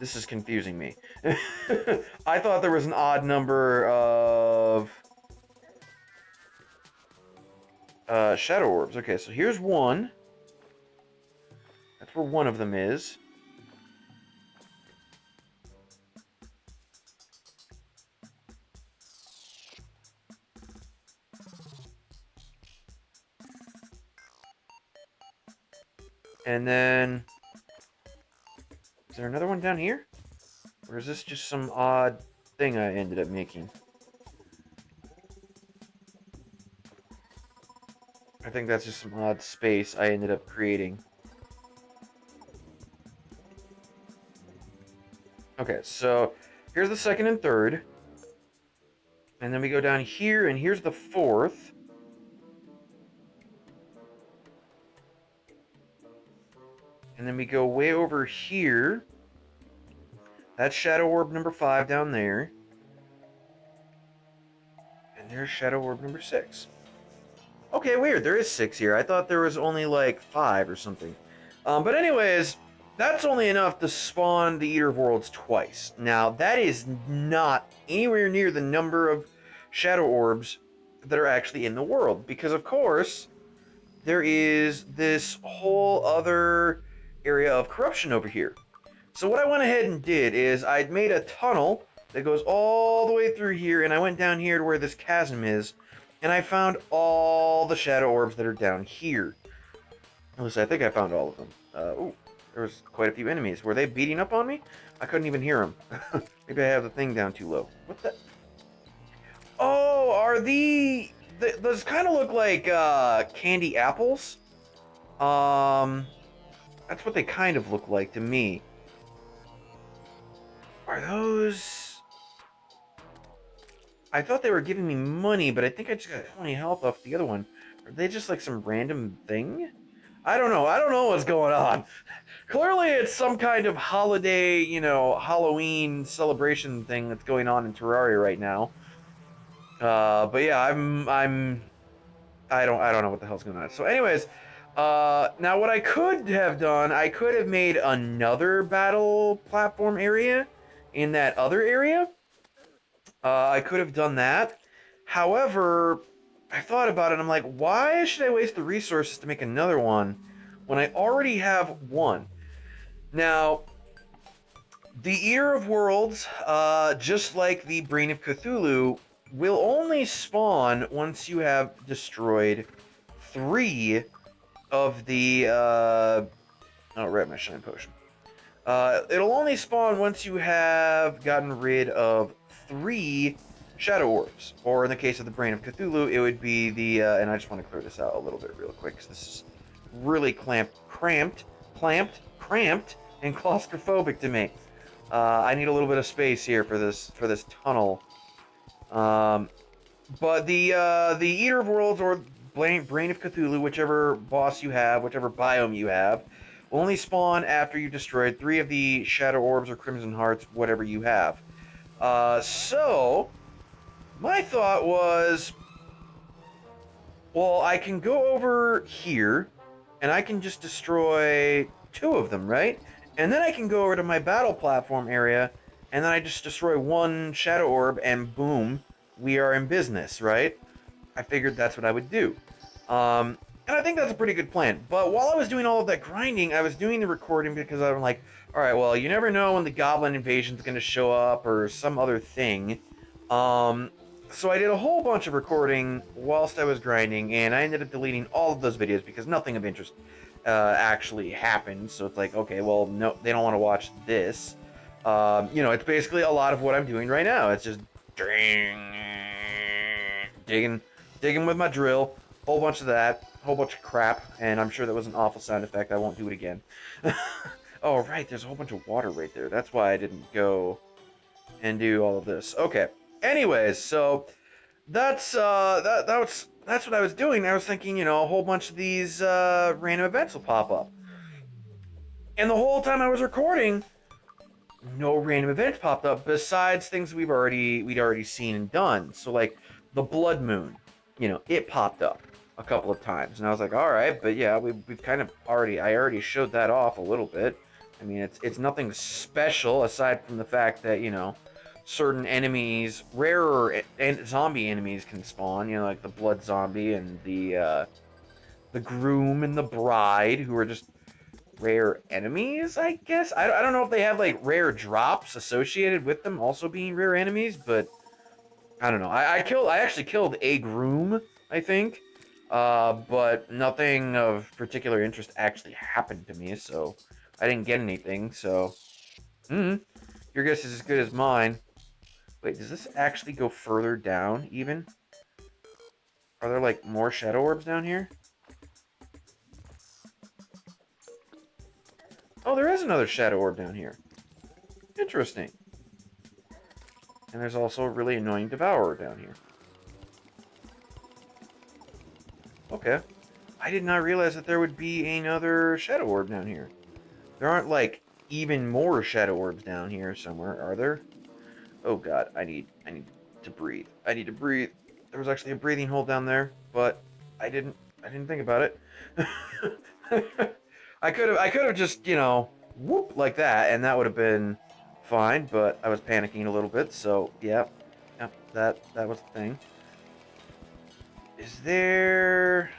This is confusing me. I thought there was an odd number of shadow orbs. Okay, so here's one. That's where one of them is. And then... Is there another one down here? Or is this just some odd thing I ended up making? I think that's just some odd space I ended up creating. Okay, so here's the second and third. And then we go down here, and here's the fourth. And then we go way over here. That's Shadow Orb number 5 down there. And there's Shadow Orb number 6. Okay, weird. There is 6 here. I thought there was only like 5 or something. But anyways, that's only enough to spawn the Eater of Worlds twice. Now, that is not anywhere near the number of Shadow Orbs that are actually in the world. Because, of course, there is this whole other area of corruption over here. So what I went ahead and did is I'd made a tunnel that goes all the way through here, and I went down here to where this chasm is, and I found all the shadow orbs that are down here. At least I think I found all of them. Ooh, there was quite a few enemies. Were they beating up on me? I couldn't even hear them. Maybe I have the thing down too low. What the? Oh, are those kind of look like candy apples? That's what they kind of look like to me. Are those... I thought they were giving me money, but I think I just got 20 health off the other one. Are they just like some random thing? I don't know. I don't know what's going on. Clearly it's some kind of holiday, you know, Halloween celebration thing that's going on in Terraria right now. But yeah, I don't know what the hell's going on. So anyways, now what I could have done, I could have made another battle platform area in that other area. I could have done that. However, I thought about it, and I'm like, why should I waste the resources to make another one when I already have one? Now, the Eater of Worlds, just like the Brain of Cthulhu, will only spawn once you have destroyed 3 of the, oh, right, my shine potion. It'll only spawn once you have gotten rid of 3 Shadow Orbs. Or in the case of the Brain of Cthulhu, it would be the, and I just want to clear this out a little bit real quick, because this is really cramped, and claustrophobic to me. I need a little bit of space here for this tunnel. But the Eater of Worlds or Brain of Cthulhu, whichever boss you have, whichever biome you have, will only spawn after you've destroyed 3 of the Shadow Orbs or Crimson Hearts, whatever you have. So, my thought was, well, I can go over here, and I can just destroy 2 of them, right? And then I can go over to my battle platform area, and then I just destroy 1 Shadow Orb, and boom, we are in business, right? I figured that's what I would do. And I think that's a pretty good plan. But while I was doing all of that grinding, I was doing the recording because I'm like, alright, well, you never know when the goblin invasion's going to show up or some other thing. So I did a whole bunch of recording whilst I was grinding, and I ended up deleting all of those videos because nothing of interest actually happened. So it's like, okay, well, no, they don't want to watch this. You know, it's basically a lot of what I'm doing right now. It's just digging with my drill, whole bunch of that. Whole bunch of crap, and I'm sure that was an awful sound effect. I won't do it again. Oh, right, there's a whole bunch of water right there. That's why I didn't go and do all of this. Okay. Anyways, so that's that's what I was doing. I was thinking, you know, a whole bunch of these random events will pop up. And the whole time I was recording, no random events popped up besides things we'd already seen and done. So like the blood moon, you know, it popped up a couple of times, and I was like, all right, but yeah, we've kind of I already showed that off a little bit. I mean, it's nothing special aside from the fact that, you know, certain enemies, rarer zombie enemies can spawn, you know, like the blood zombie and the groom and the bride, who are just rare enemies, I guess. I don't know if they have like rare drops associated with them also being rare enemies, but I don't know. I actually killed a groom, I think. But nothing of particular interest actually happened to me, so I didn't get anything, so your guess is as good as mine. Wait, does this actually go further down even? Are there like more shadow orbs down here? Oh, there is another shadow orb down here. Interesting. And there's also a really annoying devourer down here. Okay. I did not realize that there would be another shadow orb down here. There aren't, like, even more shadow orbs down here somewhere, are there? Oh god, I need to breathe. I need to breathe. There was actually a breathing hole down there, but I didn't think about it. I could have just, you know, whoop like that, and that would have been fine, but I was panicking a little bit, so yeah, that was the thing. Is there?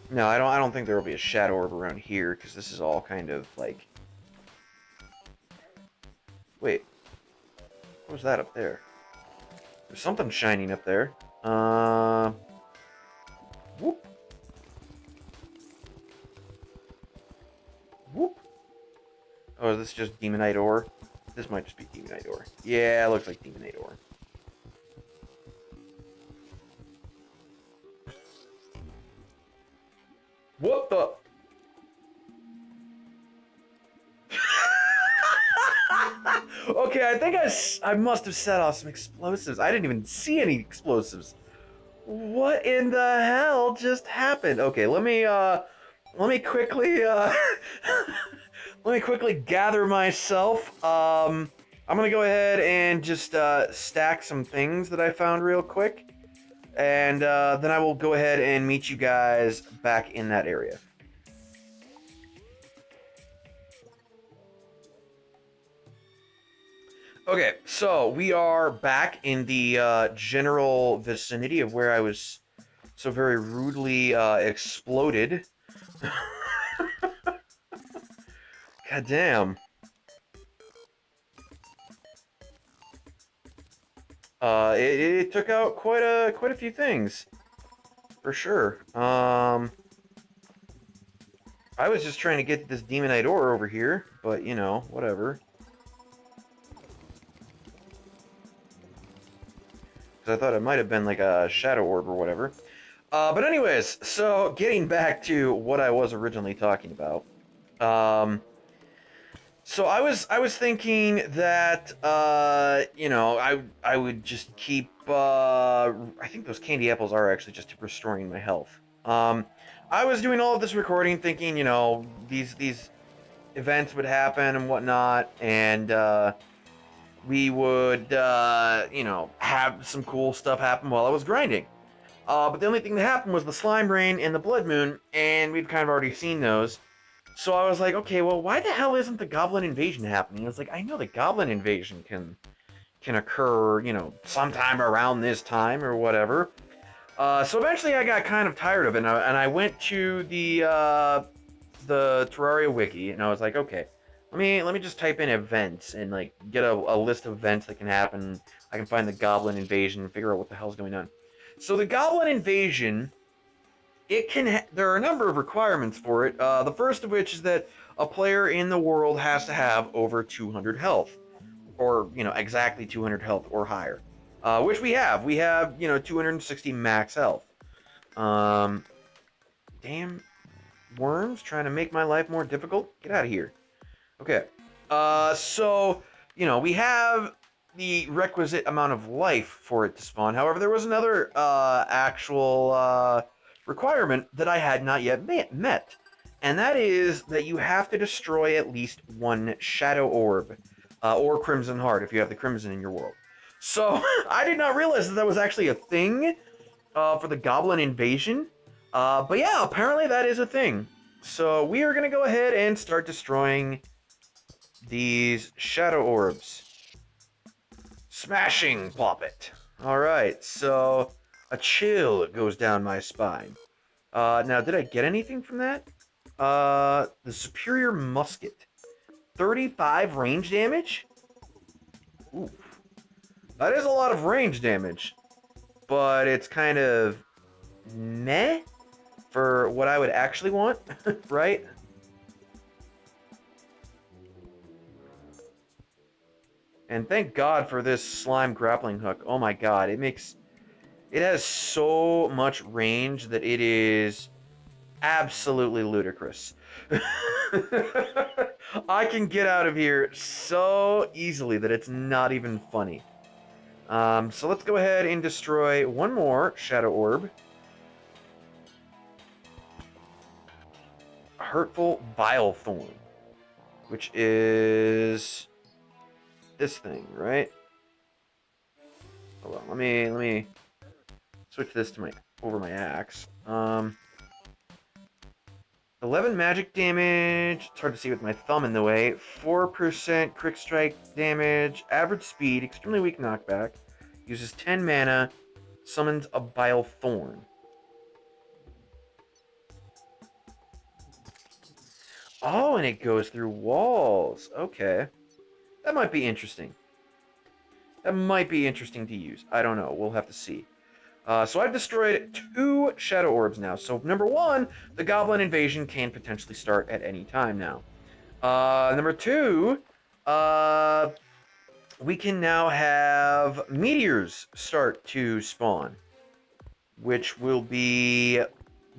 No, I don't think there will be a shadow orb around here, because this is all kind of like. Wait, what was that up there? There's something shining up there. Whoop. Whoop. Oh, is this just Demonite ore? This might just be Demonite ore. Yeah, it looks like Demonite ore. What the? Okay, I think I must have set off some explosives. I didn't even see any explosives. What in the hell just happened? Okay, let me quickly let me quickly gather myself. I'm gonna go ahead and just stack some things that I found real quick, and then I will go ahead and meet you guys back in that area. Okay, so we are back in the general vicinity of where I was so very rudely exploded. God damn. It took out quite a few things, for sure. I was just trying to get this Demonite ore over here, but you know, whatever. I thought it might have been like a shadow orb or whatever. But anyways, so getting back to what I was originally talking about. So I was thinking that you know, I would just keep I think those candy apples are actually just restoring my health. I was doing all of this recording thinking, you know, these events would happen and whatnot, and we would, you know, have some cool stuff happen while I was grinding. But the only thing that happened was the Slime Rain and the Blood Moon, and we've kind of already seen those. So I was like, okay, well, why the hell isn't the Goblin Invasion happening? I was like, I know the Goblin Invasion can occur, you know, sometime around this time or whatever. So eventually I got kind of tired of it, and I went to the Terraria wiki, and I was like, okay, let me just type in events and like get a list of events that can happen. I can find the Goblin Invasion and figure out what the hell's going on. So the Goblin Invasion, there are a number of requirements for it. The first of which is that a player in the world has to have over 200 health, or you know, exactly 200 health or higher, which we have. We have, you know, 260 max health. Damn worms trying to make my life more difficult. Get out of here. Okay. So, you know, we have the requisite amount of life for it to spawn. However, there was another actual requirement that I had not yet met. And that is that you have to destroy at least one shadow orb. Or Crimson Heart, if you have the Crimson in your world. So I did not realize that that was actually a thing for the goblin invasion. But yeah, apparently that is a thing. So we are going to go ahead and start destroying these shadow orbs. Smashing plop it. Alright, so a chill goes down my spine. Now, did I get anything from that? The superior musket. 35 range damage? Ooh. That is a lot of range damage. But it's kind of meh for what I would actually want, right? And thank God for this slime grappling hook. Oh my God, it has so much range that it is absolutely ludicrous. I can get out of here so easily that it's not even funny. So let's go ahead and destroy one more shadow orb. Hurtful Bile Thorn, which is this thing, right? Hold on, let me switch this to my axe. 11 magic damage. It's hard to see with my thumb in the way. 4% quick strike damage. Average speed. Extremely weak knockback. Uses 10 mana. Summons a Bile Thorn. Oh, and it goes through walls. Okay. That might be interesting. That might be interesting to use. I don't know. We'll have to see. So I've destroyed 2 Shadow Orbs now. So number 1, the Goblin Invasion can potentially start at any time now. Number 2, we can now have meteors start to spawn, which will be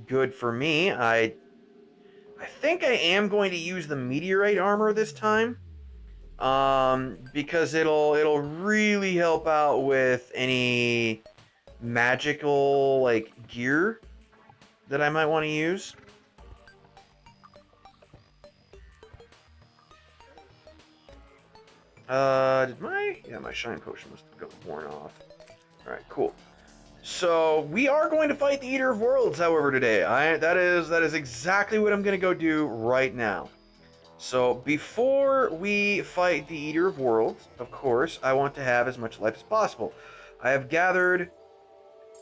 good for me. I think I am going to use the meteorite armor this time. Because it'll really help out with any magical like gear that I might want to use. My shine potion must have worn off. Alright, cool. So we are going to fight the Eater of Worlds, however, today. That is exactly what I'm gonna go do right now. So before we fight the Eater of Worlds, of course, I want to have as much life as possible. I have gathered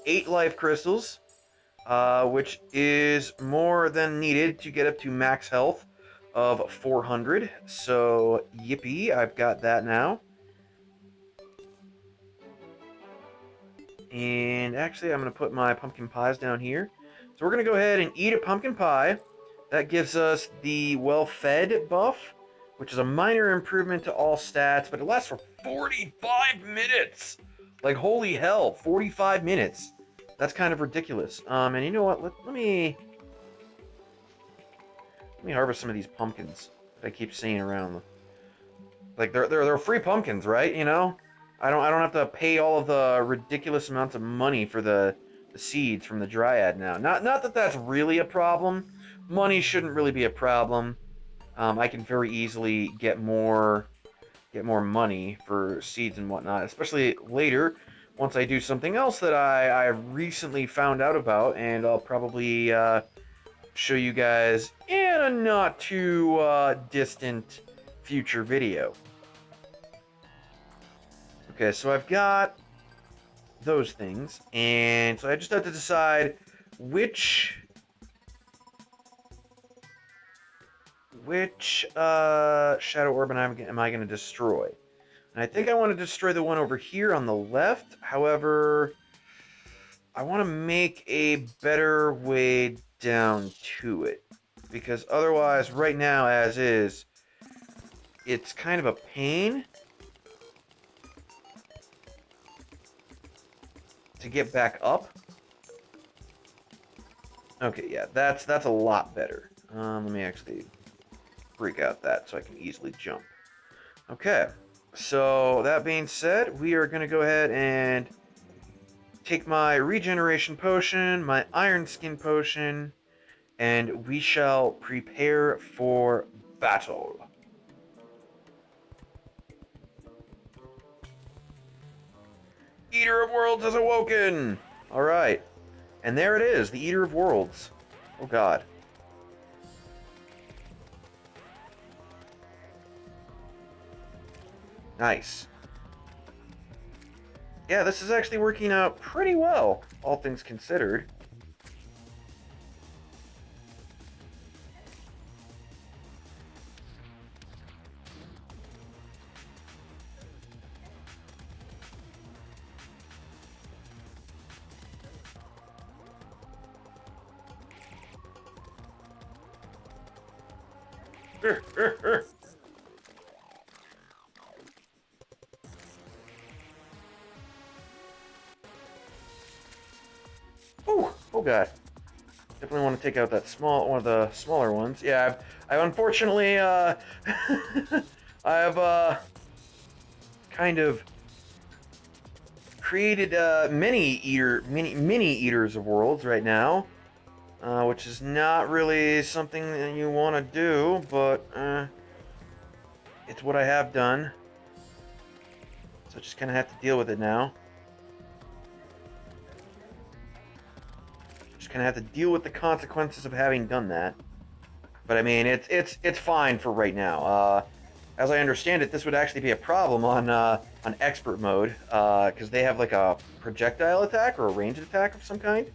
8 life crystals, which is more than needed to get up to max health of 400. So, yippee, I've got that now. And actually, I'm going to put my pumpkin pies down here. So we're going to go ahead and eat a pumpkin pie. That gives us the well-fed buff, which is a minor improvement to all stats, but it lasts for 45 minutes! Like, holy hell, 45 minutes. That's kind of ridiculous. And you know what? Let me harvest some of these pumpkins that I keep seeing around. Like they're free pumpkins, right? You know, I don't have to pay all of the ridiculous amounts of money for the seeds from the dryad now. Not that that's really a problem. Money shouldn't really be a problem. I can very easily get more money for seeds and whatnot, especially later once I do something else that I recently found out about, and I'll probably show you guys in a not too distant future video. Okay, so I've got those things, and so I just have to decide which shadow orb am I going to destroy. And I think I want to destroy the one over here on the left. However, I want to make a better way down to it. Because otherwise, right now, as is, it's kind of a pain to get back up. Okay, yeah, that's a lot better. Let me actually break out that so I can easily jump. Okay, so that being said, we are going to go ahead and take my regeneration potion, my iron skin potion, and we shall prepare for battle. Eater of Worlds has awoken! Alright. And there it is, the Eater of Worlds. Oh god. Nice. Yeah, this is actually working out pretty well, all things considered. Oh god. Definitely want to take out that one of the smaller ones. Yeah, I've unfortunately, I've kind of created mini eaters of worlds right now, which is not really something that you want to do, but it's what I have done. So I just kind of have to deal with it now. Just kind of have to deal with the consequences of having done that. But I mean, it's fine for right now. As I understand it, this would actually be a problem on expert mode, because they have like a projectile attack or a ranged attack of some kind.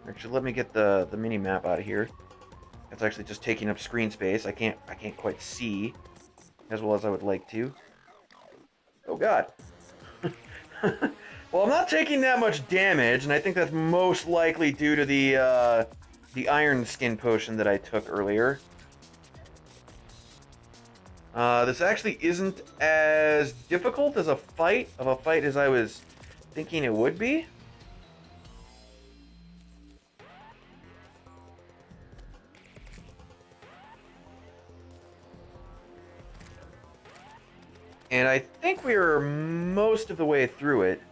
Actually, let me get the mini map out of here. It's actually just taking up screen space. I can't quite see as well as I would like to. Oh god. Well, I'm not taking that much damage, and I think that's most likely due to the iron skin potion that I took earlier. This actually isn't as difficult as a fight as I was thinking it would be. And I think we are most of the way through it.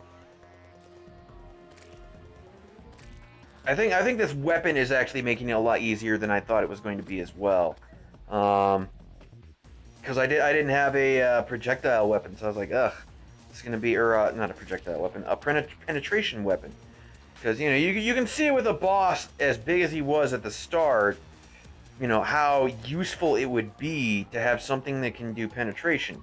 I think this weapon is actually making it a lot easier than I thought it was going to be as well. Because I didn't have a projectile weapon, so I was like, ugh, it's gonna be not a projectile weapon, a penetration weapon. Because you can see with a boss as big as he was at the start, how useful it would be to have something that can do penetration.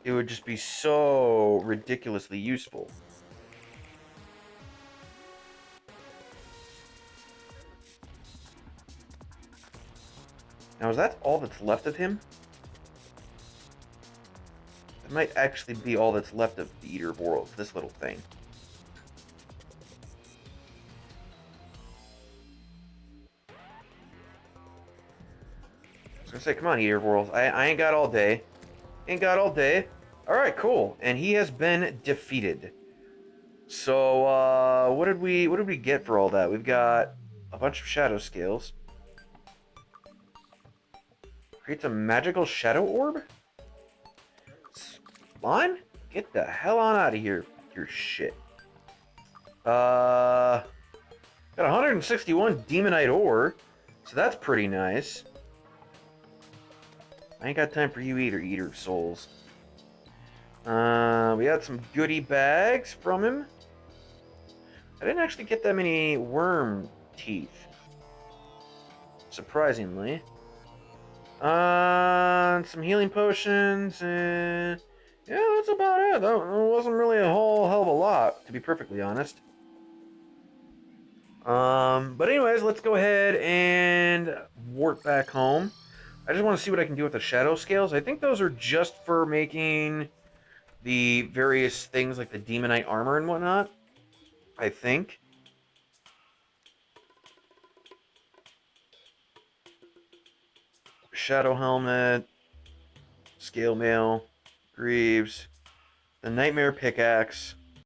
It would just be so ridiculously useful. Now, is that all that's left of him? It might actually be all that's left of the Eater of Worlds, this little thing. I was gonna say, come on, Eater of Worlds. I ain't got all day. Ain't got all day. Alright, cool. And he has been defeated. So, what did we get for all that? We've got a bunch of shadow scales. Creates a magical shadow orb? Spawn? Get the hell on out of here with your shit. Got 161 demonite ore, so that's pretty nice. I ain't got time for you either, Eater of Souls. We got some goodie bags from him. I didn't actually get that many worm teeth, surprisingly. Some healing potions, and yeah, that's about it. That wasn't really a whole hell of a lot, to be perfectly honest. But anyways, let's go ahead and warp back home. I just want to see what I can do with the shadow scales. I think those are just for making the various things like the demonite armor and whatnot. I think. Shadow helmet, scale mail, greaves, the nightmare pickaxe.